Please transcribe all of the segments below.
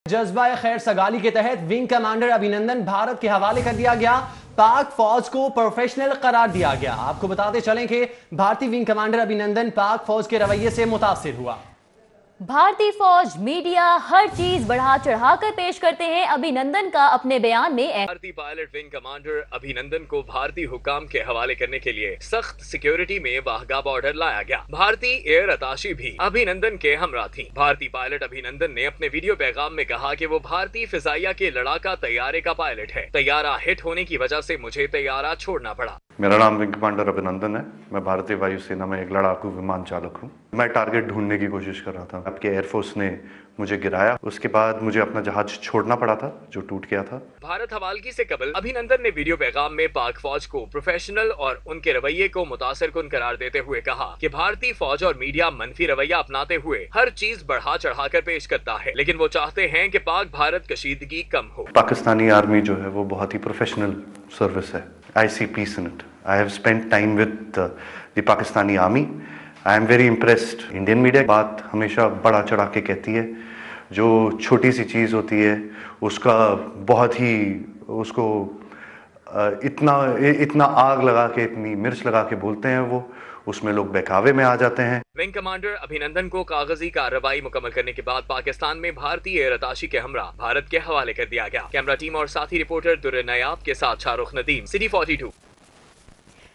जज्बा खैर सगाली के तहत विंग कमांडर अभिनंदन भारत के हवाले कर दिया गया। पाक फौज को प्रोफेशनल करार दिया गया। आपको बताते चलें कि भारतीय विंग कमांडर अभिनंदन पाक फौज के रवैये से मुतासिर हुआ। भारतीय फौज, मीडिया हर चीज बढ़ा चढ़ा कर पेश करते हैं। अभिनंदन का अपने बयान में भारतीय पायलट विंग कमांडर अभिनंदन को भारतीय हुकाम के हवाले करने के लिए सख्त सिक्योरिटी में वाहगा बॉर्डर लाया गया। भारतीय एयर अताशी भी अभिनंदन के हमरा थी। भारतीय पायलट अभिनंदन ने अपने वीडियो पैगाम में कहा कि वो भारतीय फिजाइया के लड़ाका तैयारे का पायलट है। तैयारा हिट होने की वजह से मुझे तैयारा छोड़ना पड़ा। मेरा नाम विंग कमांडर अभिनंदन है। मैं भारतीय वायुसेना में एक लड़ाकू विमान चालक हूँ। मैं टारगेट ढूंढने की कोशिश कर रहा था। आपके एयरफोर्स ने मुझे गिराया। उसके बाद मुझे अपना जहाज छोड़ना पड़ा था जो टूट गया था। भारत हवालगी से कबल अभिनंदन ने वीडियो पैगाम में पाक फौज को प्रोफेशनल और उनके रवैये को मुतासिर कुन करार देते हुए कहा कि भारतीय फौज और मीडिया मनफी रवैया अपनाते हुए हर चीज बढ़ा चढ़ा कर पेश करता है, लेकिन वो चाहते हैं कि पाक भारत कशीदगी कम हो। पाकिस्तानी आर्मी जो है वो बहुत ही प्रोफेशनल सर्विस है। I see peace in it. I have spent time with the Pakistani army. I am very impressed. Indian media बात हमेशा बड़ा चढ़ा के कहती है। जो छोटी सी चीज़ होती है उसका बहुत ही उसको इतना आग लगा के, इतनी मिर्च लगा के बोलते हैं वो, उसमें लोग बहकावे में आ जाते हैं। विंग कमांडर अभिनंदन को कागजी कार्रवाई मुकम्मल करने के बाद पाकिस्तान में भारतीय एयर अताशी के हमरा भारत के हवाले कर दिया गया। कैमरा टीम और साथी रिपोर्टर दुर्र नयाब के साथ शाहरुख नदीम, सिटी 42।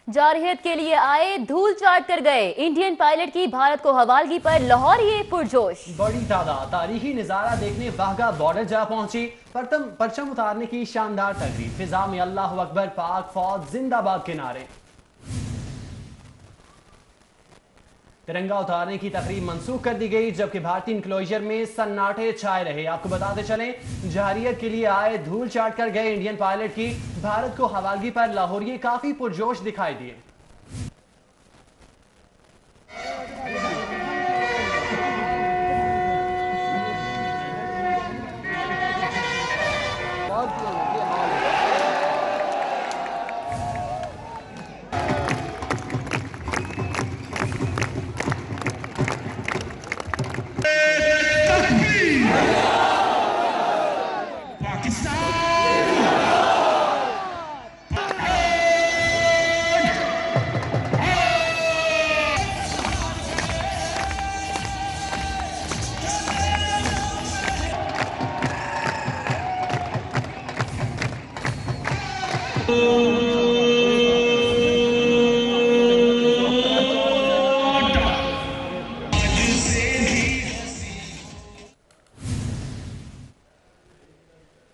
जारहियत के लिए आए, धूल चाट कर गए। इंडियन पायलट की भारत को हवालगी पर लाहौर ये पुरजोश। बड़ी तादाद तारीखी नजारा देखने वाहगा बॉर्डर जा पहुंची। परचम उतारने की शानदार तकरीब, फिजा में अल्लाह अकबर, पाक फौज जिंदाबाद के नारे। तिरंगा उतारने की तकरीब मंसूख कर दी गई, जबकि भारतीय इनक्लोजर में सन्नाटे छाए रहे। आपको बताते चलें, जारियत के लिए आए, धूल चाट कर गए इंडियन पायलट की भारत को हवालगी पर लाहौरिये काफी पुरजोश दिखाई दिए।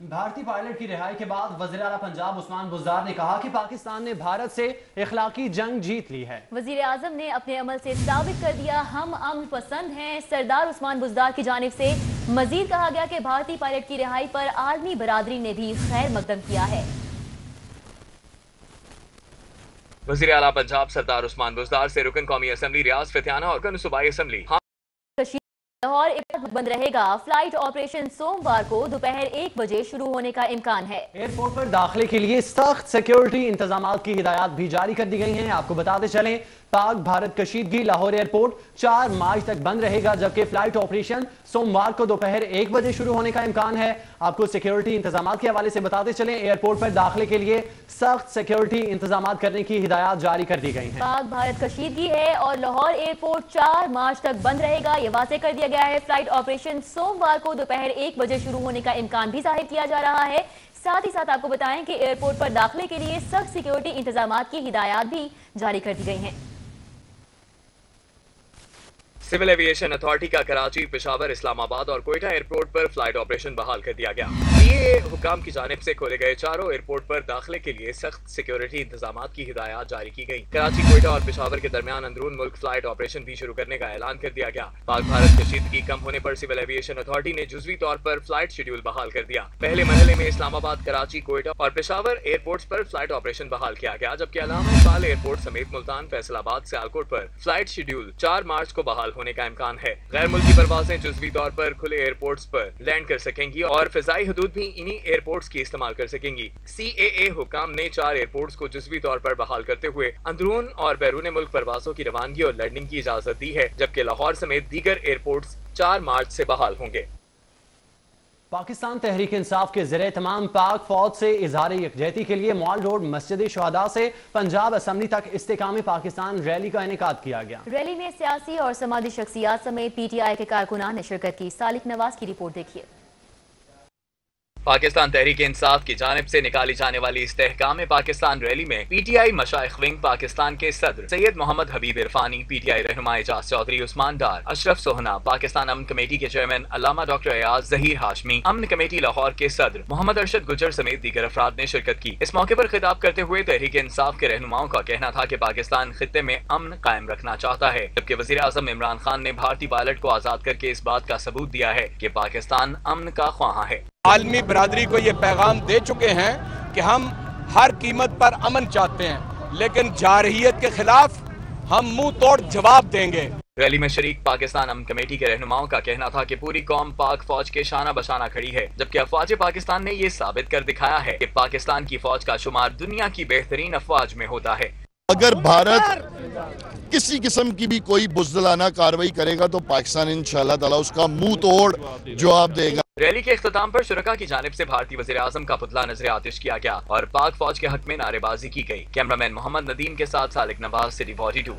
भारतीय पायलट की रिहाई के बाद वज़ीर आला पंजाब उस्मान बुज़दार ने कहा कि पाकिस्तान ने भारत से इखलाकी जंग जीत ली है। वज़ीर आज़म ने अपने अमल से साबित कर दिया हम अमन पसंद हैं। सरदार उस्मान बुज़दार की जानिब से मजीद कहा गया कि भारतीय पायलट की रिहाई पर आलमी बरादरी ने भी खैर मकदम किया है। वज़ीर आला पंजाब सरदार उस्मान बुज़दार से रुकन कौमी असम्बली रियाज फित्याना और रुकन सूबाई असम्बली लाहौर एयरपोर्ट बंद रहेगा। फ्लाइट ऑपरेशन सोमवार को दोपहर 1 बजे शुरू होने का इम्कान है। एयरपोर्ट पर दाखिले के लिए सख्त सिक्योरिटी इंतजाम की हिदायत भी जारी कर दी गई हैं। आपको बताते चलें, पाक भारत कशीदगी लाहौर एयरपोर्ट 4 मार्च तक बंद रहेगा, जबकि फ्लाइट ऑपरेशन सोमवार को दोपहर 1 बजे शुरू होने का इम्कान है। आपको सिक्योरिटी इंतजाम के हवाले से बताते चलें, एयरपोर्ट पर दाखिले के लिए सख्त सिक्योरिटी इंतजाम करने की हिदायत जारी कर दी गई हैं। पाक भारत कशीदगी है और लाहौर एयरपोर्ट 4 मार्च तक बंद रहेगा, ये वाज़ेह कर दिया गया है। फ्लाइट ऑपरेशन सोमवार को दोपहर 1 बजे शुरू होने का इम्कान भी जाहिर किया जा रहा है। साथ ही साथ आपको बताएं कि एयरपोर्ट पर दाखिले के लिए सख्त सिक्योरिटी इंतजाम की हिदायत भी जारी कर दी गई हैं। सिविल एविएशन अथॉरिटी का कराची, पेशावर, इस्लामाबाद और कोयटा एयरपोर्ट पर फ्लाइट ऑपरेशन बहाल कर दिया गया। सीएए हुकाम की जानिब से खोले गए चारों एयरपोर्ट पर दाखिले के लिए सख्त सिक्योरिटी इंतजाम की हिदायत जारी की गई। कराची, कोयटा और पेशावर के दरमियान अंदरून मुल्क फ्लाइट ऑपरेशन भी शुरू करने का ऐलान कर दिया गया। पाक भारत कशीदगी कम होने पर सिविल एविएशन अथॉरिटी ने जुज़वी तौर पर फ्लाइट शेड्यूल बहाल कर दिया। पहले मरहले में इस्लामाबाद, कराची, कोयटा और पेशावर एयरपोर्ट पर फ्लाइट ऑपरेशन बहाल किया गया, जबकि अलामा इकबाल एयरपोर्ट समेत मुल्तान, फैसलाबाद, सियालकोट पर फ्लाइट शेड्यूल 4 मार्च को बहाल होने का इम्कान है। गैर मुल्की परवाजें जुज़वी तौर पर खुले एयरपोर्ट्स पर लैंड कर सकेंगी और फिजाई हदूद भी इन्हीं एयरपोर्ट्स की इस्तेमाल कर सकेंगी। सीएए हुकाम ने 4 एयरपोर्ट्स को जुज़वी तौर पर बहाल करते हुए अंदरून और बैरून मुल्क परवाजों की रवानगी और लैंडिंग की इजाजत दी है, जबकि लाहौर समेत दीगर एयरपोर्ट्स 4 मार्च से बहाल होंगे। पाकिस्तान तहरीक इंसाफ के ज़रिए तमाम पाक फौज से इजहार यकजहती के लिए मॉल रोड मस्जिद शुहदा से पंजाब असम्बली तक इस्तेकाम पाकिस्तान रैली का इनेकाद किया गया। रैली में सियासी और समाजी शख्सियात समेत PTI के कारकुनान ने शिरकत की। सालिक नवाज की रिपोर्ट देखिए। पाकिस्तान तहरीक इंसाफ की जानिब से निकाली जाने वाली इस्तेहकाम पाकिस्तान रैली में PTI मशाइख विंग पाकिस्तान के सदर सैयद मोहम्मद हबीब इरफानी, PTI रहनुमा एजाज चौधरी, उस्मान डार, अशरफ सोहना, पाकिस्तान अमन कमेटी के चेयरमैन अल्लामा डॉक्टर एयाज जहीर हाशमी, अमन कमेटी लाहौर के सदर मोहम्मद अरशद गुजर समेत दीगर अफराद ने शिरकत की। इस मौके पर खिताब करते हुए तहरीक इंसाफ के रहनुमाओं का कहना था कि पाकिस्तान खित्ते में अमन कायम रखना चाहता है, जबकि वजीर आजम इमरान खान ने भारतीय पायलट को आजाद करके इस बात का सबूत दिया है कि पाकिस्तान अमन का ख्वाहां है। आलमी बरादरी को ये पैगाम दे चुके हैं कि हम हर कीमत पर अमन चाहते हैं, लेकिन जारहियत के खिलाफ हम मुंह तोड़ जवाब देंगे। रैली में शरीक पाकिस्तान अमन कमेटी के रहनुमाओं का कहना था कि पूरी कौम पाक फौज के शाना बशाना खड़ी है, जबकि अफवाज पाकिस्तान ने ये साबित कर दिखाया है कि पाकिस्तान की फौज का शुमार दुनिया की बेहतरीन अफवाज में होता है। अगर भारत किसी किस्म की भी कोई बुज़दिलाना कार्रवाई करेगा तो पाकिस्तान इंशाअल्लाह ताला उसका मुंह तोड़ जवाब देगा। रैली के इख्तिताम पर शुरका की जानिब से भारतीय वज़ीर आज़म का पुतला नजर आतिश किया गया और पाक फौज के हक में नारेबाजी की गई। कैमरामैन मोहम्मद नदीम के साथ सालिक नवाज, सिटी 42।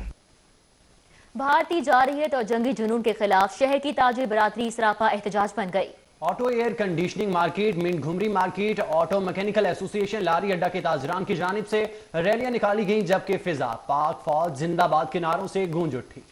भारतीय जारहियत और जंगी जुनून के खिलाफ शहर की ताजिर बरादरी सरापा एहतजाज बन गई। Auto air conditioning market, mint घुमरी मार्केट, ऑटो मैकेनिकल एसोसिएशन, लारी अड्डा के ताजरान की जानिब से रैलियां निकाली गईं, जबकि फिजा पाक फौज जिंदाबाद के नारों से गूंज उठी।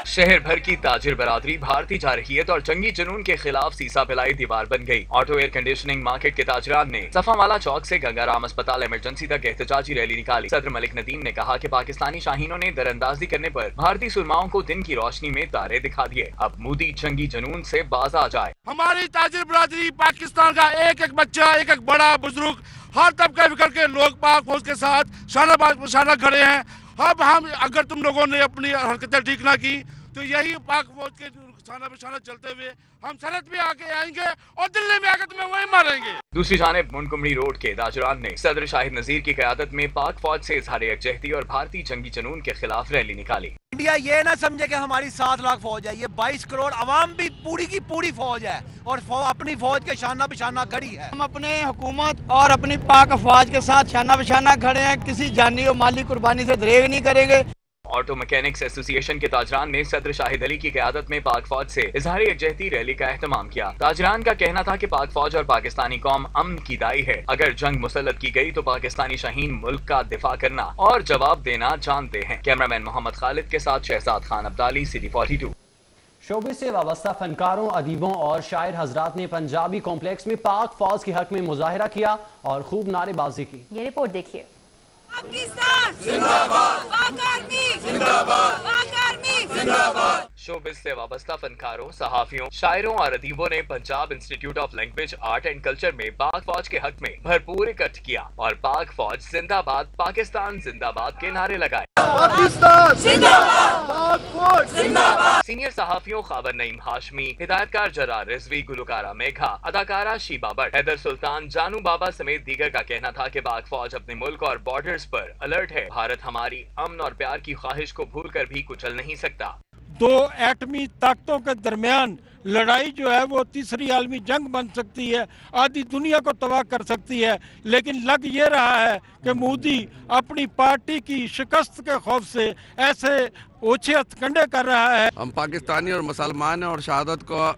शहर भर की ताजिर बरादरी भारतीय जारहियत और जंगी जुनून के खिलाफ सीसा पिलाई दीवार बन गई। ऑटो एयर कंडीशनिंग मार्केट के ताजरान ने सफावाला चौक से गंगाराम अस्पताल इमरजेंसी तक एहतजाजी रैली निकाली। सदर मलिक नदीम ने कहा कि पाकिस्तानी शाहीनों ने दरअंदाजी करने पर भारतीय सुरमाओं को दिन की रोशनी में तारे दिखा दिए। अब मोदी जंगी जुनून से बाज आ जाए। हमारी ताजिर बरादरी पाकिस्तान का एक एक बच्चा, एक एक बड़ा बुजुर्ग, हर तबका बिखर के लोग पाक फौज के साथ शाना खड़े हैं। अब हम अगर तुम लोगों ने अपनी हरकतें ठीक ना की तो यही पाक फौज के शाना बशाना चलते हुए हम सरहद पे आके आएंगे और दिल्ली में आकर तुम्हें वहीं मारेंगे। दूसरी जानिब मुनकुमरी रोड के ताजरान ने सदर शाहिद नजीर की क़यादत में पाक फौज से इजहार यकजहती और भारतीय जंगी जुनून के खिलाफ रैली निकाली। इंडिया ये ना समझे कि हमारी 7 लाख फौज है, ये 22 करोड़ अवाम भी पूरी की पूरी फौज है और अपनी फौज के शाना बशाना खड़ी है। हम अपने हुकूमत और अपनी पाक अफवाज के साथ शाना बशाना खड़े हैं, किसी जानी और माली कुर्बानी से दरेग नहीं करेंगे। ऑटो मैकेनिक्स एसोसिएशन के ताजरान ने सदर शाहिद अली की क़यादत में पाक फौज से इजहार यकजहती रैली का एहतमाम किया। ताजरान का कहना था कि पाक फौज और पाकिस्तानी कौम अमन की दाई है। अगर जंग मुसल्लत की गई तो पाकिस्तानी शाहीन मुल्क का दिफा करना और जवाब देना जानते हैं। कैमरामैन मोहम्मद खालिद के साथ शहजाद खान अब्दाली, सिटी 42। शोबे से वाबस्ता फनकारों, अदीबों और शायर हजरात ने पंजाबी कॉम्प्लेक्स में पाक फौज के हक में मुजाहिरा किया और खूब नारेबाजी की। ये रिपोर्ट देखिए। पाकिस्तान जिंदाबाद, पाक आर्मी जिंदाबाद, पाक आर्मी जिंदाबाद। शोबिस से वाबस्ता फनकारों, सहाफियों, शायरों और अदीबों ने Punjab institute of language, art and culture में पाक फौज के हक में भरपूर इकट्ठ किया और पाक फौज जिंदाबाद, पाकिस्तान जिंदाबाद के नारे लगाए। पाकिस्तान जिंदाबाद, पाक फौज जिंदाबाद। सीनियर सहाफियों खबर नईम हाशमी, हिदायतकार जरा रिजवी, गुलकारा मेघा, अदाकारा शीबा भट्ट, हैदर सुल्तान, जानू बाबा समेत दीगर का कहना था कि पाक फौज अपने मुल्क और बॉर्डर्स पर अलर्ट है। भारत हमारी अमन और प्यार की ख्वाहिश को भूल कर भी कुचल नहीं सकता। 2 एटमी ताकतों के दरमियान लड़ाई जो है वो तीसरी आलमी जंग बन सकती है, आधी दुनिया को तबाह कर सकती है, लेकिन लग ये रहा है कि मोदी अपनी पार्टी की शिकस्त के खौफ से ऐसे ओछे हथकंडे कर रहा है। हम पाकिस्तानी और मुसलमान हैं और शहादत को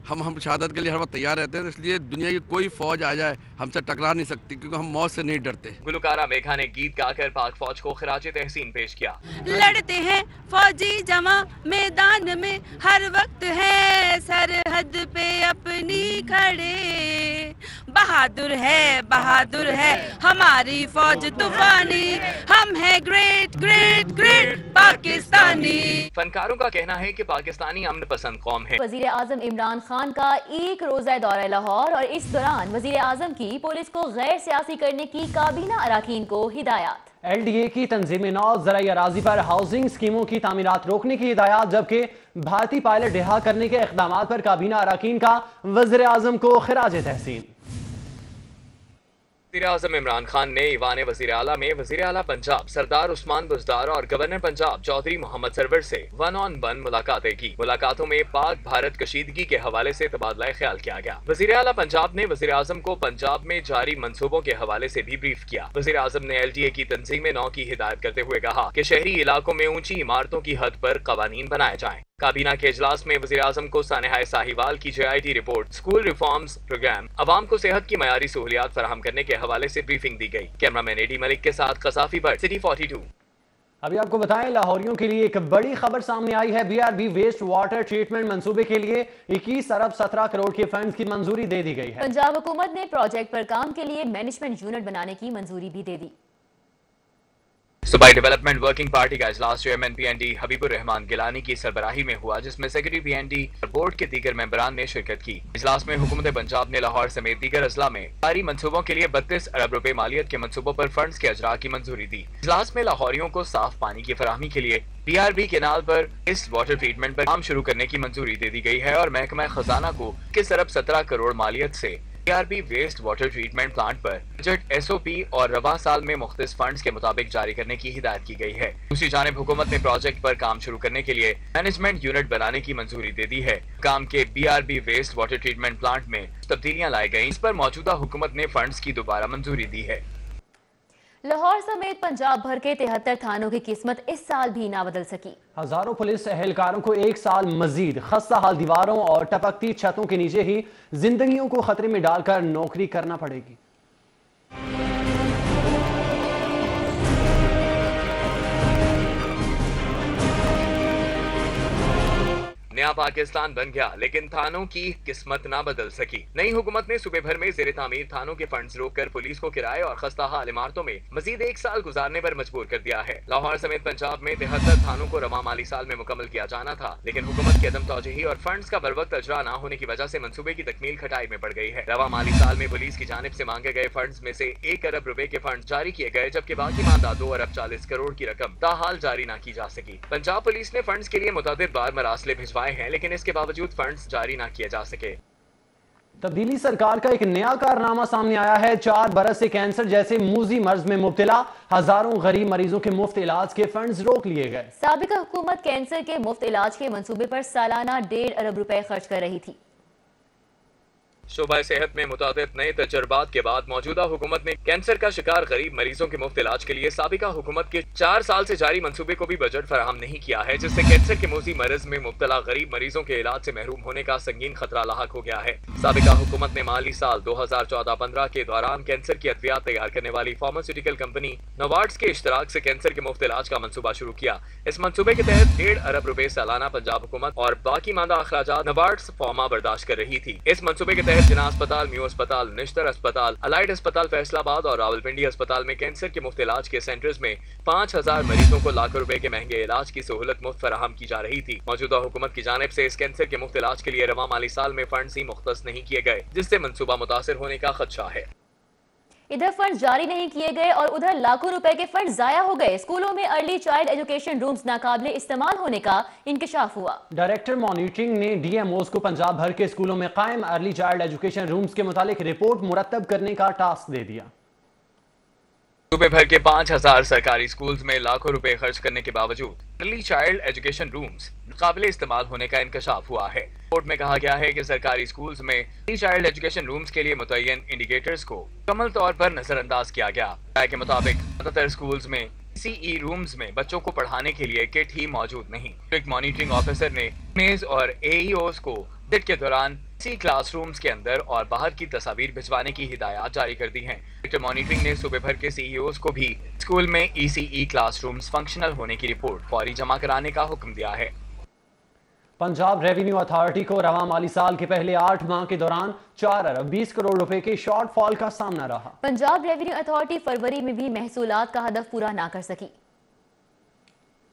हम शहादत के लिए हर वक्त तैयार रहते हैं, इसलिए दुनिया की कोई फौज आ जाए हमसे टकरा नहीं सकती, क्योंकि हम मौत से नहीं डरते। गुलकारा मेघा ने गीत गाकर पाक फौज को खिराजे तहसीन पेश किया। लड़ते हैं फौजी जमा मैदान में, हर वक्त है सरहद पे अपनी खड़े, बहादुर है हमारी फौज तूफानी, हम है ग्रेट ग्रेट ग्रेट पाकिस्तानी। फनकारों का कहना है कि पाकिस्तानी अमन पसंद कौम है। वजीर आजम इमरान खान का 1 रोजा दौरा लाहौर और इस दौरान वजीर आजम की पुलिस को गैर सियासी करने की काबीना अराकीन को हिदायत। LDA की तंजीम नौ ज़राई अराजी पर हाउसिंग स्कीमों की तामीरात रोकने की हिदायत, जबकि भारतीय पायलट रिहा करने के इक़दामात पर काबीना अराकीन का वज़ीर आज़म को खिराज तहसीन। वज़ीर-ए-आज़म इमरान खान ने ईवान वज़ीर आला में वज़ीर आला पंजाब सरदार उस्मान बुज़दार और गवर्नर पंजाब चौधरी मोहम्मद सरवर से 1-on-1 मुलाकातें की। मुलाकातों में पाक भारत कशीदगी के हवाले से तबादला ख्याल किया गया। वज़ीर आला पंजाब ने वज़ीर आज़म को पंजाब में जारी मंसूबों के हवाले से भी ब्रीफ किया। वज़ीर आज़म ने LTA की तंजीम-ए-नौ की हिदायत करते हुए कहा कि शहरी इलाकों में ऊंची इमारतों की हद पर कवानीन बनाए जाएं। काबीना के इजलास में वज़ीर आज़म को सानेहाए साहिवाल की JIT report, school reforms programme, अवाम को सेहत की मयारी सहूलियात फराहम करने के हवाले से ब्रीफिंग दी गई। कैमरामैन AD मलिक के साथ कसाफी भट्ट, सिटी 42। अभी आपको बताएं, लाहौरियों के लिए एक बड़ी खबर सामने आई है। BRB वेस्ट वाटर ट्रीटमेंट मंसूबे के लिए 21 अरब 17 करोड़ के फंड्स की मंजूरी दे दी गई है। पंजाब हुकूमत ने प्रोजेक्ट पर काम के लिए मैनेजमेंट यूनिट बनाने की मंजूरी भी दे दी। सूबाई डेवलपमेंट वर्किंग पार्टी का इजलास चेयरमैन PND हबीबुर रहमान गिलानी की सरबराही में हुआ, जिसमें सेक्रेटरी PND और बोर्ड के दीगर मेंबरान ने शिरकत की। इजलास में हुकूमत पंजाब ने लाहौर समेत दीगर अजला में जारी मंसूबों के लिए 32 अरब रुपए मालियत के मंसूबों पर फंड्स के अजरा की मंजूरी दी। इजलास में लाहौरियों को साफ पानी की फराहमी के लिए BRB केनाल पर इस वाटर ट्रीटमेंट पर काम शुरू करने की मंजूरी दे दी गई है और महकमा खजाना को 21 अरब 17 करोड़ मालियत से BRB waste water treatment plant पर बजट SOP और रवा साल में मुख्तलिफ फंड्स के मुताबिक जारी करने की हिदायत की गई है। दूसरी जानिब हुकूमत ने प्रोजेक्ट पर काम शुरू करने के लिए मैनेजमेंट यूनिट बनाने की मंजूरी दे दी है। काम के BRB waste water treatment plant में तब्दीलियां लाई गई, इस पर मौजूदा हुकूमत ने फंड्स की दोबारा मंजूरी दी है। लाहौर समेत पंजाब भर के 73 थानों की किस्मत इस साल भी ना बदल सकी। हजारों पुलिस एहलकारों को एक साल मजीद खस्ता हाल दीवारों और टपकती छतों के नीचे ही जिंदगियों को खतरे में डालकर नौकरी करना पड़ेगी। नया पाकिस्तान बन गया, लेकिन थानों की किस्मत ना बदल सकी। नई हुकूमत ने सूबे भर में ज़ेरे तामीर थानों के फंड्स रोककर पुलिस को किराए और खस्ता हाल इमारतों में मजीद एक साल गुजारने पर मजबूर कर दिया है। लाहौर समेत पंजाब में 73 थानों को रवा माली साल में मुकम्मल किया जाना था, लेकिन हुकूमत की अदम तौजही और फंड्स का बरवक्त अजरा न होने की वजह से मंसूबे की तकमील खटाई में पड़ गई है। रवा माली साल में पुलिस की जानिब से मांगे गए फंड्स में से 1 अरब रुपए के फंड जारी किए गए, जबकि बाकी मादा 2 अरब 40 करोड़ की रकम ताहाल जारी न की जा सकी। पंजाब पुलिस ने फंड्स के लिए मुतअद्दिद बार मरासले भिजवाए हैं, लेकिन इसके बावजूद फंड्स जारी ना किए जा सके। तब्दीली सरकार का एक नया कारनामा सामने आया है। 4 बरस से कैंसर जैसे मूजी मर्ज में मुब्तला हजारों गरीब मरीजों के मुफ्त इलाज के फंड्स रोक लिए गए। साबिका हुकूमत कैंसर के मुफ्त इलाज के मंसूबे पर सालाना 1.5 अरब रुपए खर्च कर रही थी। शोबा सेहत में मुताबिक नए तजर्बात के बाद मौजूदा हुकूमत ने कैंसर का शिकार गरीब मरीजों के मुफ्त इलाज के लिए साबिका हुकूमत के 4 साल से जारी मंसूबे को भी बजट फराहम नहीं किया है, जिससे कैंसर के मूजी मर्ज में मुब्तला गरीब मरीजों के इलाज से महरूम होने का संगीन खतरा लाहक हो गया है। साबिका हुकूमत ने माली साल 2014-15 के दौरान कैंसर की अद्वियात तैयार करने वाली फार्मास्यूटिकल कंपनी नोवार्ट्स के इश्तराक से कैंसर के मुफ्त इलाज का मंसूबा शुरू किया। इस मंसूबे के तहत 1.5 अरब रुपए सालाना पंजाब हुकूमत और बाकी मादा अखराजात नोवार्ट्स फार्मा बर्दाश्त कर रही थी। इस मंसूबे के तहत जिना अस्पताल, अस्पताल, निश्तर अस्पताल, अलाइड अस्पताल फैसलाबाद और रावलपिंडी अस्पताल में कैंसर के मुफ्त इलाज के सेंटर्स में 5000 मरीजों को लाखों रुपए के महंगे इलाज की सहूलत मुफ्त फराहम की जा रही थी। मौजूदा हुकूमत की जानिब से इस कैंसर के मुफ्त इलाज के लिए रवा माली साल में फंड्स ही मुख्तस नहीं किए गए, जिससे मंसूबा मुतासिर होने का खदशा है। इधर फंड जारी नहीं किए गए और उधर लाखों रुपए के फंड जाया हो गए। स्कूलों में अर्ली चाइल्ड एजुकेशन रूम्स नाकाबिले इस्तेमाल होने का इंकशाफ हुआ। डायरेक्टर मॉनिटरिंग ने DMOs को पंजाब भर के स्कूलों में कायम अर्ली चाइल्ड एजुकेशन रूम्स के मुतालिक रिपोर्ट मुरतब करने का टास्क दे दिया। सूबे भर के 5000 सरकारी स्कूल्स में लाखों रुपए खर्च करने के बावजूद अर्ली चाइल्ड एजुकेशन रूम्स काबिल इस्तेमाल होने का इंकशाफ हुआ है। रिपोर्ट में कहा गया है कि सरकारी स्कूल्स में अर्ली चाइल्ड एजुकेशन रूम्स के लिए मुतय्यन इंडिकेटर्स को मुकम्मल तौर पर नजरअंदाज किया गया। राय के मुताबिक ज्यादातर स्कूल्स में CE रूम्स में बच्चों को पढ़ाने के लिए किट ही मौजूद नहीं। डिस्ट्रिक्ट मॉनिटरिंग ऑफिसर ने मेज और AEOs को विजिट के दौरान क्लासरूम्स के अंदर और बाहर की तस्वीर भिजवाने की हिदायत जारी कर दी हैं। डायरेक्टर मॉनिटरिंग ने सूबे भर के CEOs को भी स्कूल में ECE क्लासरूम्स फंक्शनल होने की रिपोर्ट फौरी जमा कराने का हुक्म दिया है। पंजाब रेवेन्यू अथॉरिटी को रवा माली साल के पहले 8 माह के दौरान 4 अरब 20 करोड़ रुपए के शॉर्टफॉल का सामना रहा। पंजाब रेवेन्यू अथॉरिटी फरवरी में भी महसूलात का हदफ पूरा ना कर सकी।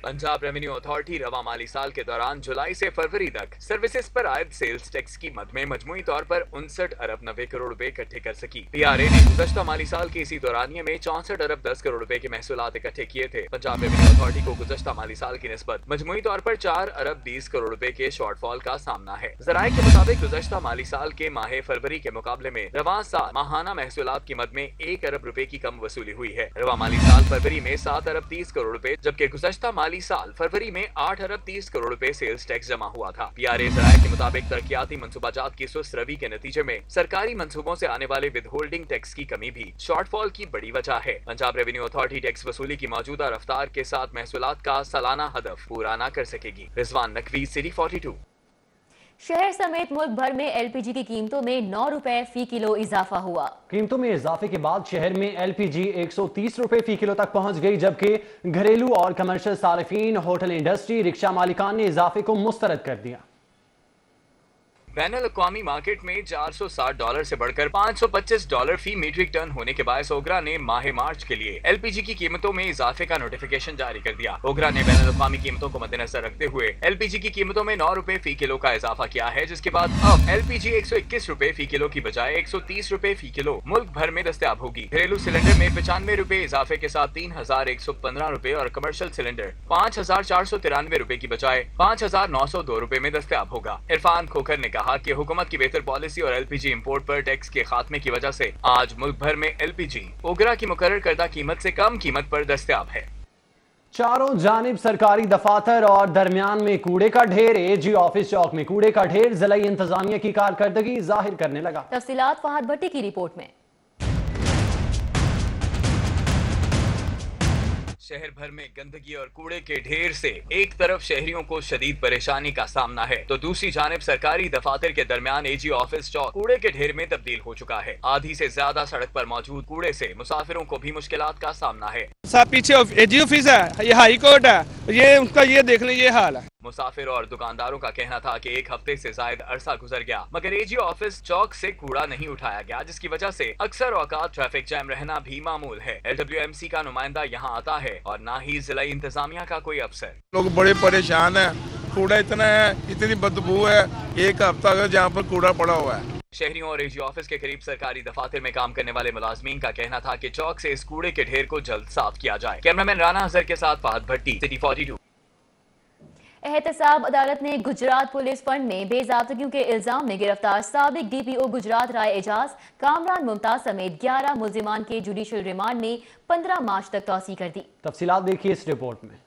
पंजाब रेवेन्यू अथॉरिटी रवा माली साल के दौरान जुलाई से फरवरी तक सर्विसेज पर आयद सेल्स टैक्स की मद में मजमूई तौर पर 59 अरब 90 करोड़ रुपए इकट्ठे कर सकी। PRA ने गुज़श्ता माली साल के इसी दौरानिये में 64 अरब 10 करोड़ रुपए के महसूलात इकट्ठे किए थे। पंजाब रेवेन्यू अथॉरिटी को गुज़श्ता माली साल की निस्बत मजमूई तौर पर 4 अरब 20 करोड़ रुपए के शॉर्टफॉल का सामना है। ज़राए के मुताबिक गुज़श्ता माली साल के माह फरवरी के मुकाबले में रवा साल माहाना महसूलात की मद में 1 अरब रुपए की कम वसूली हुई है। रवा माली साल फरवरी में 7 अरब 30 करोड़ रुपए जबकि गुज़श्ता माली साल फरवरी में 8 अरब 30 करोड़ रुपए सेल्स टैक्स जमा हुआ था। PRA ज़राए के मुताबिक तरक्याती मंसूबाजात की सुस्त रवि के नतीजे में सरकारी मंसूबों से आने वाले विदहोल्डिंग टैक्स की कमी भी शॉर्टफॉल की बड़ी वजह है। पंजाब रेवेन्यू अथॉरिटी टैक्स वसूली की मौजूदा रफ्तार के साथ महसूलात का सालाना हदफ पूरा न कर सकेगी। रिजवान नकवी, सिटी 42। शहर समेत मुल्क भर में LPG की कीमतों में 9 रुपए फी किलो इजाफा हुआ। कीमतों में इजाफे के बाद शहर में LPG 130 रुपए फी किलो तक पहुंच गई, जबकि घरेलू और कमर्शियल सारिफीन, होटल इंडस्ट्री, रिक्शा मालिकान ने इजाफे को मुस्तरद कर दिया। बैनुल-अक़वामी मार्केट में $460 से बढ़कर $525 फी मीट्रिक टन होने के बायस ओगरा ने माह मार्च के लिए LPG की कीमतों में इजाफे का नोटिफिकेशन जारी कर दिया। ओगरा ने बैनुल-अक़वामी कीमतों को मद्देनजर रखते हुए LPG की कीमतों में 9 रुपए फी किलो का इजाफा किया है, जिसके बाद अब LPG 121 रुपए फी किलो की बजाय 130 रुपए फी किलो मुल्क भर में दस्तयाब होगी। घरेलू सिलेंडर में 95 रुपए इजाफे के साथ 3115 रुपए और कमर्शियल सिलेंडर 5493 रुपए की बजाय 5902 रुपए में दस्तयाब होगा। इरफान खोखर ने कहा कि हुकूमत की बेहतर पॉलिसी और LPG इंपोर्ट पर टैक्स के खात्मे की वजह से आज मुल्क भर में LPG ओगरा की मुकर्रर करदा कीमत से कम कीमत पर दस्तयाब है। चारों जानिब सरकारी दफातर और दरमियान में कूड़े का ढेर। AG ऑफिस चौक में कूड़े का ढेर ज़िला इंतजामिया की कारकर्दगी जाहिर करने लगा। तफसीलात फहद भट्टी की रिपोर्ट में। शहर भर में गंदगी और कूड़े के ढेर से एक तरफ शहरियों को शदीद परेशानी का सामना है, तो दूसरी जानिब सरकारी दफातर के दरमियान AG ऑफिस चौक कूड़े के ढेर में तब्दील हो चुका है। आधी से ज्यादा सड़क पर मौजूद कूड़े से मुसाफिरों को भी मुश्किलात का सामना है। पीछे AG ऑफिस है, ये हाई कोर्ट है, ये उनका ये देख लीजिए ये हाल है। मुसाफिर और दुकानदारों का कहना था कि एक हफ्ते से जायद अरसा गुजर गया मगर AG ऑफिस चौक से कूड़ा नहीं उठाया गया, जिसकी वजह से अक्सर औकात ट्रैफिक जैम रहना भी मामूल है। LWMC का नुमाइंदा यहाँ आता है और ना ही जिला इंतजामिया का कोई अफसर। लोग बड़े परेशान है, कूड़ा इतना है, इतनी बदबू है, एक हफ्ता अगर जहाँ पर कूड़ा पड़ा हुआ है। शहरियों और AG ऑफिस के करीब सरकारी दफातर में काम करने वाले मुलाजमीन का कहना था कि चौक से इस कूड़े के ढेर को जल्द साफ किया जाए। कैमरामैन राना हजर के साथ फहद भट्टी, सिटी 42। एहतसाब अदालत ने गुजरात पुलिस फंड में बेज़ाब्तगियों के इल्जाम में गिरफ्तार साबिक DPO गुजरात राय एजाज, कामरान मुमताज समेत 11 मुल्जिमान के जुडिशल रिमांड में 15 मार्च तक तौसी कर दी। तफसीलात देखिए इस रिपोर्ट में।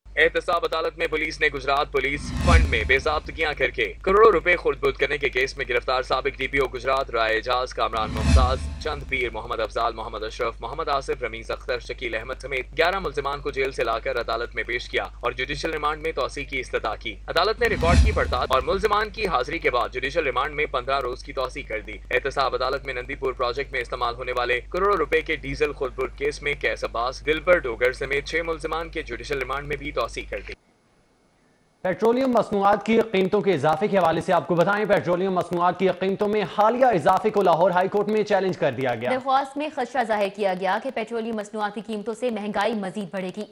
एहतसाब अदालत में पुलिस ने गुजरात पुलिस फंड में बेज़ाब्तगियां करके करोड़ों रुपए खुर्द-बुर्द करने के केस में गिरफ्तार साबिक DPO गुजरात राय एजाज, कामरान मुमताज, चंद पीर, मोहम्मद अफजाल, मोहम्मद अशरफ, मोहम्मद आसिफ, रमीज अख्तर, शकील अहमद समेत 11 मुल्जिमान को जेल से लाकर अदालत में पेश किया और जुडिशल रिमांड में तौसी की इस्तदा की। अदालत ने रिकॉर्ड की पड़ताल और मुल्जिमान की हाजिरी के बाद जुडिशल रिमांड में 15 रोज की तौसी कर दी। एहतसाब अदालत में नंदीपुर प्रोजेक्ट में इस्तेमाल होने वाले करोड़ों रुपए के डीजल खुर्द-बुर्द केस में कैस अब्बास, दिलबर डोगर समेत 6 मुल्जिमान के जुडिशल रिमांड में भी तौसी कर दी। पेट्रोलियम मसनूआत की कीमतों के इजाफे के हवाले से आपको बताएं, पेट्रोलियम मसनूआत की कीमतों में हालिया इजाफे को लाहौर हाई कोर्ट में चैलेंज कर दिया गया। दरख्वास्त में खदशा जाहिर किया गया कि पेट्रोलियम मसनूआत की कीमतों से महंगाई मजीद बढ़ेगी।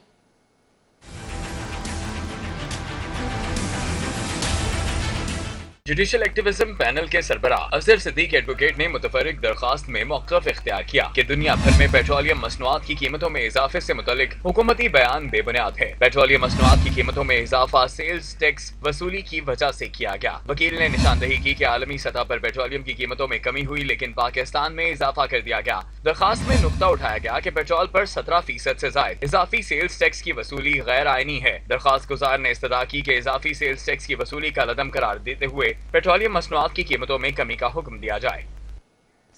जुडिशल एक्टिविज्म पैनल के सरबराह अजहर सिद्दीक एडवोकेट ने मुतफर्रिक दरखास्त में मौक़िफ़ इख्तियार किया कि दुनिया भर में पेट्रोलियम मसनूआत की कीमतों में इजाफे से मुतल्लिक हुकूमती बयान बेबुनियाद है। पेट्रोलियम मसनूआत की कीमतों में इजाफा सेल्स टैक्स वसूली की वजह से किया गया। वकील ने निशानदही की कि आलमी सतह पर पेट्रोलियम की कीमतों में कमी हुई, लेकिन पाकिस्तान में इजाफा कर दिया गया। दरखास्त में नुक्ता उठाया गया कि पेट्रोल पर 17% से जायद इजाफी सेल्स टैक्स की वसूली गैर आईनी है। दरखास्त गुजार ने इस्तदा की कि इजाफी सेल्स टैक्स की वसूली का लदम करार देते हुए पेट्रोलियम मसनूआत की कीमतों में कमी का हुक्म दिया जाए।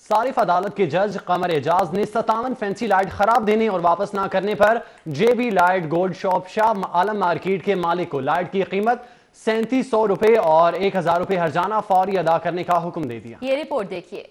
सारिफ अदालत के जज कमर एजाज ने 57 फैंसी लाइट खराब देने और वापस ना करने पर JB light gold shop Shah Alam market के मालिक को लाइट की कीमत 3700 रुपए और 1000 रुपए हर्जाना फौरी अदा करने का हुक्म दे दिया। ये रिपोर्ट देखिए।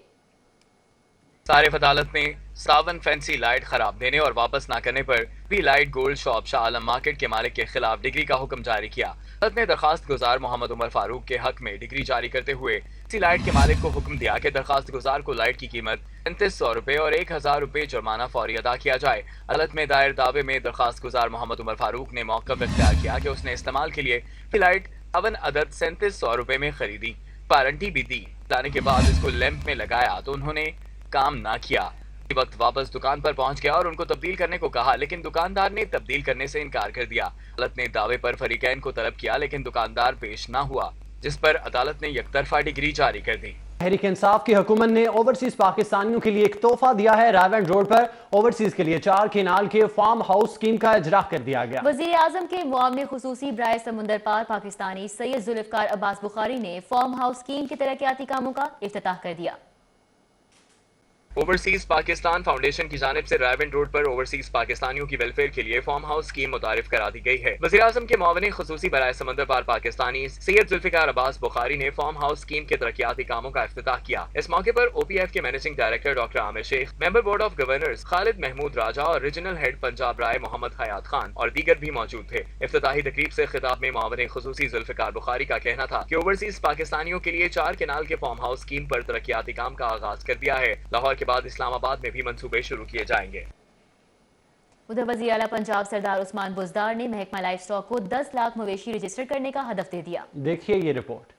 صارف عدالت نے 57 فینسی لائٹ خراب دینے اور واپس نہ کرنے پر بھی light gold shop Shah Alam market کے مالک کے خلاف ڈگری کا حکم جاری کیا۔ عدالت نے درخواست گزار محمد عمر فاروق کے حق میں ڈگری جاری کرتے ہوئے اسی لائٹ کے مالک کو حکم دیا کہ درخواست گزار کو لائٹ کی قیمت 3500 روپے اور 1000 روپے جرمانہ فوری ادا کیا جائے۔ عدالت میں دائر دعوے میں درخواست گزار محمد عمر فاروق نے موقف اختیار کیا کہ اس نے استعمال کے لیے لائٹ 57 عدد 3700 روپے میں خریدی، وارنٹی بھی دی، لانے کے بعد اس کو لیمپ میں لگایا تو انہوں نے کام نہ کیا۔ اسی وقت واپس دکان پر پہنچ گیا اور ان کو تبدیل کرنے کو کہا، لیکن دکاندار نے تبدیل کرنے سے انکار کر دیا۔ عدالت نے دعوے پر فریقین کو طلب کیا لیکن دکاندار پیش نہ ہوا، جس پر عدالت نے یک طرفہ ڈگری جاری کر دی۔ تحریک انصاف کی حکومت نے اوورسیز پاکستانیوں کے لیے ایک تحفہ دیا ہے۔ رائیونڈ روڈ پر اوورسیز کے لیے 4 کینال کے فارم ہاؤس اسکیم کا اجرا کر دیا گیا۔ وزیر اعظم کے معاون خصوصی برائے سمندر پار پاکستانی سید ذوالفقار عباس بخاری نے فارم ہاؤس اسکیم کے ترقیاتی کاموں کا افتتاح کر دیا۔ اوورسیز پاکستان فاؤنڈیشن کی جانب سے رائیونڈ روڈ پر اوورسیز پاکستانیوں کی ویلفیئر کے لیے فارم ہاؤس اسکیم متعارف کرا دی گئی ہے۔ وزیر اعظم کے معاون خصوصی برائے سمندر پار پاکستانی سید ذوالفقار عباس بخاری نے فارم ہاؤس اسکیم کے ترقیاتی کاموں کا افتتاح کیا۔ اس موقع پر او پی ایف کے managing director doctor Amir Sheikh, member board of governors خالد محمود راجہ اور ریجنل ہیڈ پنجاب رائے محمد حیات خان اور دیگر بھی موجود تھے۔ افتتاحی تقریب سے خطاب میں معاون خصوصی ذوالفقار بخاری کا کہنا تھا کہ اوورسیز پاکستانیوں کے لیے 4 کینال کے فارم ہاؤس اسکیم پر ترقیاتی کام کا آغاز کر دیا ہے۔ لاہور کے بعد اسلام آباد میں بھی منصوبے شروع کیے جائیں گے۔ ادھر وزیر اعلیٰ پنجاب سردار عثمان بزدار نے محکمہ لائف سٹاک کو 10 لاکھ مویشی رجسٹر کرنے کا ہدف دے دیا۔ دیکھیے یہ رپورٹ۔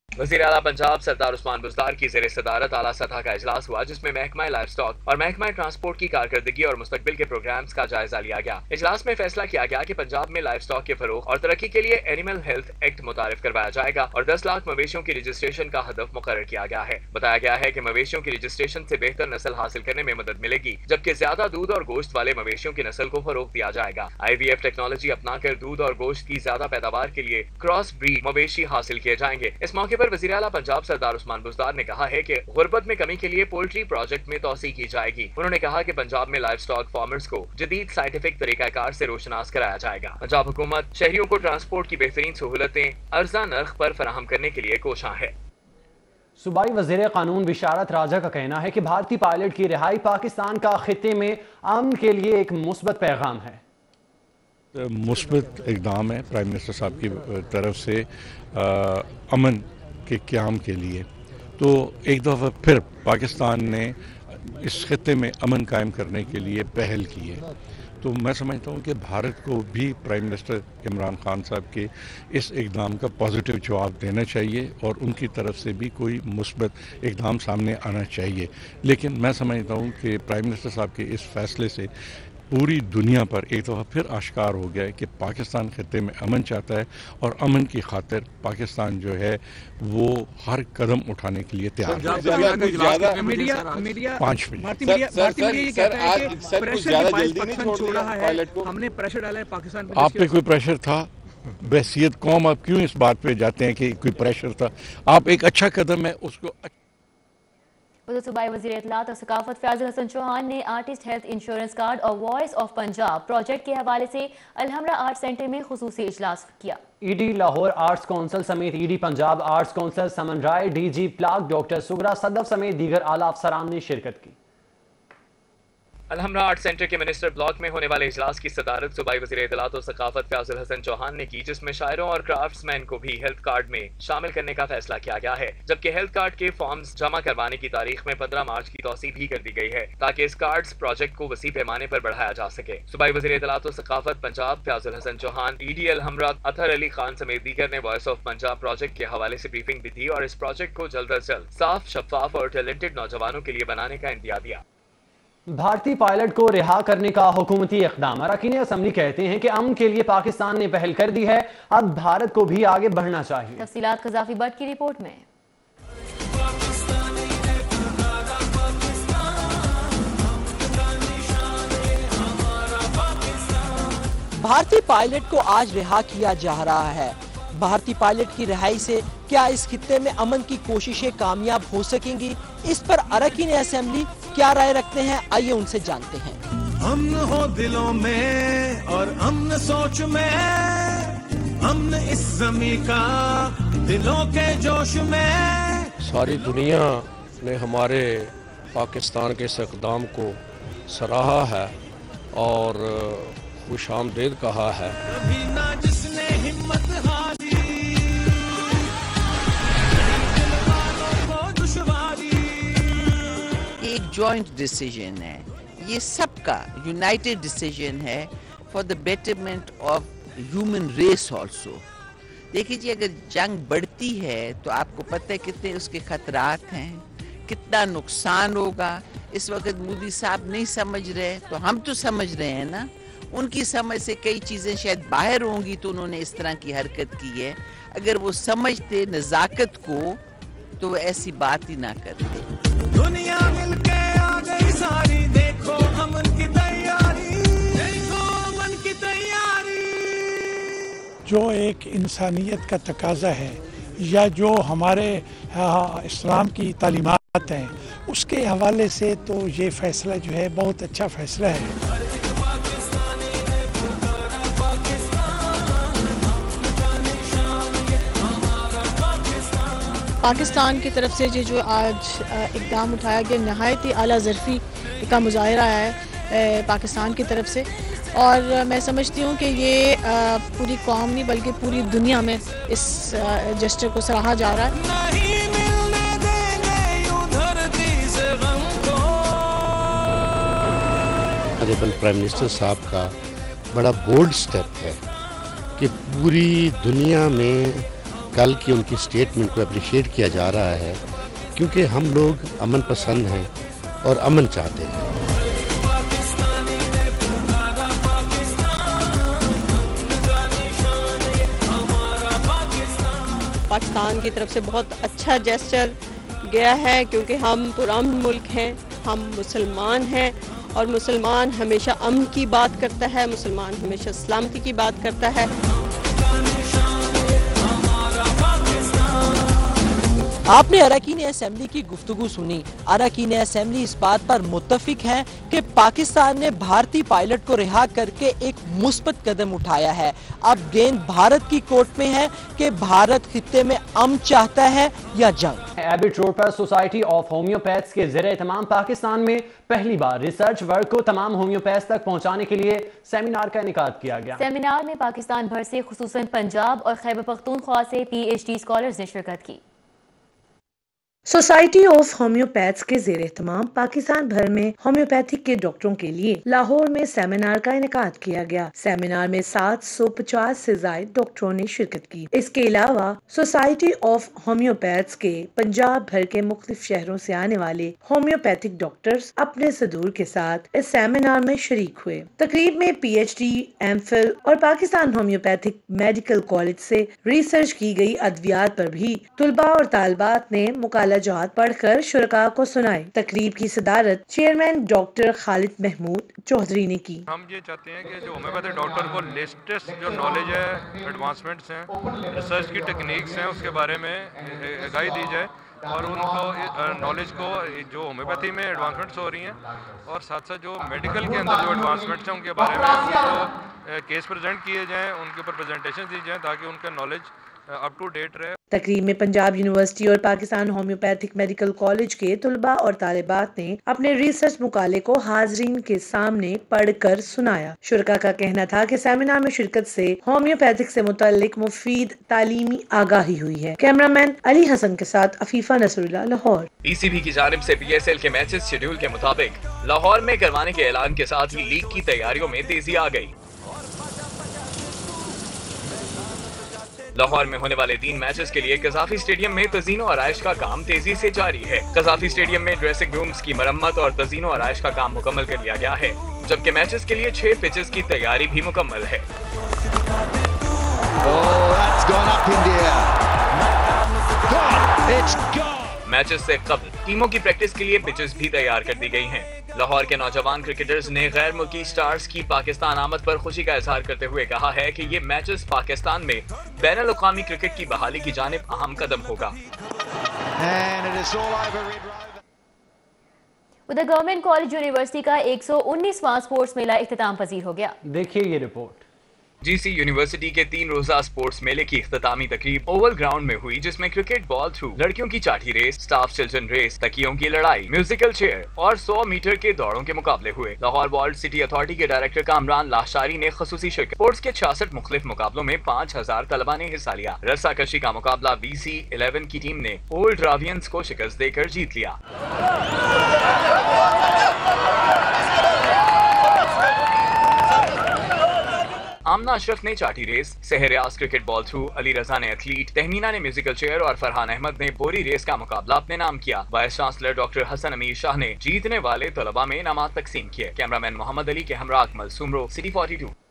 وزیر اعلیٰ پنجاب سردار عثمان بزدار کی زیر صدارت اعلیٰ سطح کا اجلاس ہوا، جس میں محکمہ لائف سٹاک اور محکمہ ٹرانسپورٹ کی کارکردگی اور مستقبل کے پروگرامز کا جائزہ لیا گیا۔ اجلاس میں فیصلہ کیا گیا کہ پنجاب میں لائف سٹاک کے فروغ اور ترقی کے لیے اینیمل ہیلتھ ایکٹ متعارف کروایا جائے گا اور 10 لاکھ مویشیوں کی رجسٹریشن کا ہدف مقرر کیا گیا ہے۔ بتایا گیا ہے کہ مویشیوں کی رجسٹریشن سے بہتر نسل حاصل کرنے میں مدد ملے گی، جبکہ زیادہ دودھ اور گوشت والے مویشیوں کی نسل کو فروغ دیا جائے گا۔ IVF ٹیکنالوجی اپنا کر دودھ اور گوشت کی زیادہ پیداوار کے لیے کراس بریڈ مویشی حاصل کیے جائیں گے۔ اس موقع پر وزیر اعلیٰ پنجاب سردار عثمان بزدار نے کہا ہے کہ غربت میں کمی کے لیے پولٹری پروجیکٹ میں توسیع کی جائے گی۔ انہوں نے کہا کہ پنجاب میں لائف سٹاک فارمرز کو جدید سائنٹیفک طریقہ کار سے روشناس کرایا جائے گا۔ پنجاب حکومت شہریوں کو ٹرانسپورٹ کی بہترین سہولتیں ارزاں نرخ پر فراہم کرنے کے لیے کوشاں ہے۔ صوبائی وزیر قانون بشارت راجہ کا کہنا ہے کہ بھارتی پائلٹ کی رہائی پاکستان کا خطے میں امن کے لیے ایک مثبت پیغام ہے۔ مثبت اقدام ہے پرائم منسٹر صاحب کی طرف سے امن کے قیام کے لیے، تو ایک دفعہ پھر پاکستان نے اس خطے میں امن قائم کرنے کے لیے پہل کی ہے۔ تو میں سمجھتا ہوں کہ بھارت کو بھی پرائم منسٹر عمران خان صاحب کے اس اقدام کا پازیٹیو جواب دینا چاہیے اور ان کی طرف سے بھی کوئی مثبت اقدام سامنے آنا چاہیے۔ لیکن میں سمجھتا ہوں کہ پرائم منسٹر صاحب کے اس فیصلے سے پوری دنیا پر ایک دفعہ پھر آشکار ہو گیا ہے کہ پاکستان خطے میں امن چاہتا ہے اور امن کی خاطر پاکستان جو ہے وہ ہر قدم اٹھانے کے لیے تیار ہے۔ 5 منٹ آپ پہ کوئی پریشر تھا؟ بحیثیت قوم آپ کیوں اس بات پہ جاتے ہیں کہ کوئی پریشر تھا؟ آپ ایک اچھا قدم ہے اس کو۔ ادھر صوبائی وزیر اطلاعات اور ثقافت فیاض الحسن چوہان نے آرٹسٹ ہیلتھ انشورنس کارڈ اور وائس آف پنجاب پروجیکٹ کے حوالے سے الحمرہ آرٹ سینٹر میں خصوصی اجلاس کیا۔ ED لاہور آرٹس کونسل سمیت ED پنجاب آرٹس کونسل سمن رائے، DG پلاک ڈاکٹر سغرا صدف سمیت دیگر اعلیٰ افسران نے شرکت کی۔ الحمرہ آرٹ سینٹر کے منسٹر بلاک میں ہونے والے اجلاس کی صدارت صوبائی وزیر اطلاعات و ثقافت فیاض الحسن چوہان نے کی، جس میں شاعروں اور کرافٹس مین کو بھی ہیلتھ کارڈ میں شامل کرنے کا فیصلہ کیا گیا ہے، جبکہ ہیلتھ کارڈ کے فارمز جمع کروانے کی تاریخ میں 15 مارچ کی توسیع بھی کر دی گئی ہے تاکہ اس کارڈز پروجیکٹ کو وسیع پیمانے پر بڑھایا جا سکے۔ صوبائی وزیر اطلاعات و ثقافت پنجاب فیاض الحسن چوہان، ED الحمرہ اطہر علی خان سمیت دیگر نے وائس آف پنجاب پروجیکٹ کے حوالے سے بریفنگ بھی دی اور اس پروجیکٹ کو جلد از جلد صاف، شفاف اور ٹیلنٹڈ نوجوانوں کے لیے بنانے کا اندیا دیا۔ بھارتی پائلٹ کو رہا کرنے کا حکومتی اقدام، اراکین اسمبلی کہتے ہیں کہ امن کے لیے پاکستان نے پہل کر دی ہے، اب بھارت کو بھی آگے بڑھنا چاہیے۔ تفصیلات قذافی بٹ کی رپورٹ میں۔ بھارتی پائلٹ کو آج رہا کیا جا رہا ہے۔ بھارتی پائلٹ کی رہائی سے کیا اس خطے میں امن کی کوششیں کامیاب ہو سکیں گی؟ اس پر اراکین اسمبلی کیا رائے رکھتے ہیں، آئیے ان سے جانتے ہیں۔ امن ہو دلوں میں اور امن سوچ میں، امن اس زمین کا دلوں کے جوش میں۔ ساری دنیا نے ہمارے पाकिस्तान के इस इक़दाम को सराहा है और खुश आमदीद कहा है। एक जॉइंट डिसीजन है, ये सबका यूनाइटेड डिसीजन है for the betterment of human race also. देखिए जी, अगर जंग बढ़ती है तो आपको पता है कितने उसके खतरात हैं, कितना नुकसान होगा। इस वक्त मोदी साहब नहीं समझ रहे तो हम तो समझ रहे हैं ना। उनकी समझ से कई चीज़ें शायद बाहर होंगी तो उन्होंने इस तरह की हरकत की है। अगर वो समझते नज़ाकत को तो वो ऐसी बात ही ना करते। दुनिया मिलके आ गई सारी, देखो अमन की तैयारी, देखो अमन की तैयारी। जो एक इंसानियत का तकाजा है या जो हमारे इस्लाम की तालीमात हैं, उसके हवाले से तो ये फैसला जो है बहुत अच्छा फैसला है। पाकिस्तान की तरफ से जो आज इक़दाम उठाया गया, नहायत ही आला ज़रफ़ी का मुज़ाहिरा है पाकिस्तान की तरफ से, और मैं समझती हूँ कि ये पूरी कौम नहीं बल्कि पूरी दुनिया में इस जेस्चर को सराहा जा रहा है। प्राइम मिनिस्टर साहब का बड़ा बोल्ड स्टेप है कि पूरी दुनिया में कल की उनकी स्टेटमेंट को अप्रिशिएट किया जा रहा है, क्योंकि हम लोग अमन पसंद हैं और अमन चाहते हैं। पाकिस्तान की तरफ से बहुत अच्छा जेस्चर गया है, क्योंकि हम पुरअमन मुल्क हैं, हम मुसलमान हैं और मुसलमान हमेशा अमन की बात करता है, मुसलमान हमेशा सलामती की बात करता है। आपने अरकान असेंबली की गुफ्तगू सुनी। अरकान असेंबली इस बात पर मुत्तफिक हैं कि पाकिस्तान ने भारतीय पायलट को रिहा करके एक मुस्बत कदम उठाया है। अब गेंद भारत की कोर्ट में है कि भारत खित्ते में अमन चाहता है या जंग। एबिट रोड पर सोसाइटी ऑफ होम्योपैथ्स के ज़ेरे एहतमाम पाकिस्तान में पहली बार रिसर्च वर्क को तमाम होम्योपैथ्स तक पहुंचाने के लिए सेमिनार का इनेकाद किया गया। सेमिनार में पाकिस्तान भर से खुसूसन पंजाब और खैबर पख्तूनख्वा से PhD स्कॉलर्स ने शिरकत की। सोसाइटी ऑफ होम्योपैथ्स के ज़ेर एहतमाम पाकिस्तान भर में होम्योपैथिक के डॉक्टरों के लिए लाहौर में सेमिनार का इनेकाद किया गया। सेमिनार में 750 से ज़ायद डॉक्टरों ने शिरकत की। इसके अलावा सोसाइटी ऑफ होम्योपैथ्स के पंजाब भर के मुख्तलिफ शहरों से आने वाले होम्योपैथिक डॉक्टर्स अपने सदूर के साथ इस सेमिनार में शरीक हुए। तकरीब में PhD, MPhil और पाकिस्तान होम्योपैथिक मेडिकल कॉलेज से रिसर्च की गई अद्वियात पर भी तुलबा और तालबात ने मुकाला जहाद पढ़कर शुरका को सुनाए। तकरीब की सदारत चेयरमैन डॉक्टर खालिद महमूद चौधरी ने की। हम ये चाहते हैं कि जो होम्योपैथिक डॉक्टर को लेटेस्ट जो नॉलेज है, एडवांसमेंट्स हैं, रिसर्च की टेक्निक्स हैं, उसके बारे में आगाही दी जाए और उनको नॉलेज को जो होम्योपैथी में एडवांसमेंट्स हो रही हैं और साथ साथ जो मेडिकल के अंदर जो एडवांसमेंट्स हैं उनके बारे में उनको केस प्रेजेंट किए जाएँ, उनके ऊपर प्रेजेंटेशन दी जाएँ ताकि उनका नॉलेज अप टू डेट रहे। तकरीब में पंजाब यूनिवर्सिटी और पाकिस्तान होम्योपैथिक मेडिकल कॉलेज के तुलबा और तालिबात ने अपने रिसर्च मुकाले को हाजरीन के सामने पढ़कर सुनाया। शुरका का कहना था कि सेमिनार में शिरकत से होम्योपैथिक से मुताल्लिक मुफीद तालीमी आगाही हुई है। कैमरामैन अली हसन के साथ अफीफा नसरुल्लाह, लाहौर। PCB की जानिब से PSL के मैचेस शेड्यूल के मुताबिक लाहौर में करवाने के ऐलान के साथ ही लीग की तैयारियों में तेजी आ गई। लाहौर में होने वाले 3 मैचेस के लिए कज़ाफी स्टेडियम में तज़ीनो आराइश का काम तेजी से जारी है। कज़ाफी स्टेडियम में ड्रेसिंग रूम्स की मरम्मत और तज़ीनो आराइश का काम मुकम्मल कर लिया गया है, जबकि मैचेस के लिए 6 पिचेस की तैयारी भी मुकम्मल है। मैचेस से कबल टीमों की प्रैक्टिस के लिए पिचेस भी तैयार कर दी गई हैं। लाहौर के नौजवान क्रिकेटर्स ने गैर मुल्की स्टार्स की पाकिस्तान आमद पर खुशी का इजहार करते हुए कहा है कि ये मैचेस पाकिस्तान में बैनुल-अक़वामी क्रिकेट की बहाली की जानिब अहम कदम होगा। उधर गवर्नमेंट कॉलेज यूनिवर्सिटी का 119वां स्पोर्ट्स मेला इख्तिताम पजीर हो गया। देखिए ये रिपोर्ट। GC यूनिवर्सिटी के 3 रोजा स्पोर्ट्स मेले की इख्तितामी तकरीब ओवल ग्राउंड में हुई, जिसमें क्रिकेट बॉल थ्रू, लड़कियों की चाठी रेस, स्टाफ चिल्ड्रन रेस, तकियों की लड़ाई, म्यूजिकल चेयर और 100 मीटर के दौड़ों के मुकाबले हुए। लाहौर वॉल्ड सिटी अथॉरिटी के डायरेक्टर कामरान लाहशारी ने खसूसी शिरकत। स्पोर्ट्स के 66 मुख्तलिफ मुकाबलों में 5000 तलबा ने हिस्सा लिया। रस्साकशी का मुकाबला VC 11 की टीम ने ओल्ड रावियंस को शिकस्त देकर जीत लिया। आमना अशरफ ने चाटी race, Shahriyaz cricket ball throw, Ali Raza ने एथलीट, तहमीना ने म्यूजिकल चेयर और फरहान अहमद ने बोरी रेस का मुकाबला अपने नाम किया। वाइस चांसलर डॉक्टर हसन अमीर शाह ने जीतने वाले तलबा में इनामात तकसीम किए। कैमरामैन मोहम्मद अली के हमरा अकमल सुमरो, सिटी 42।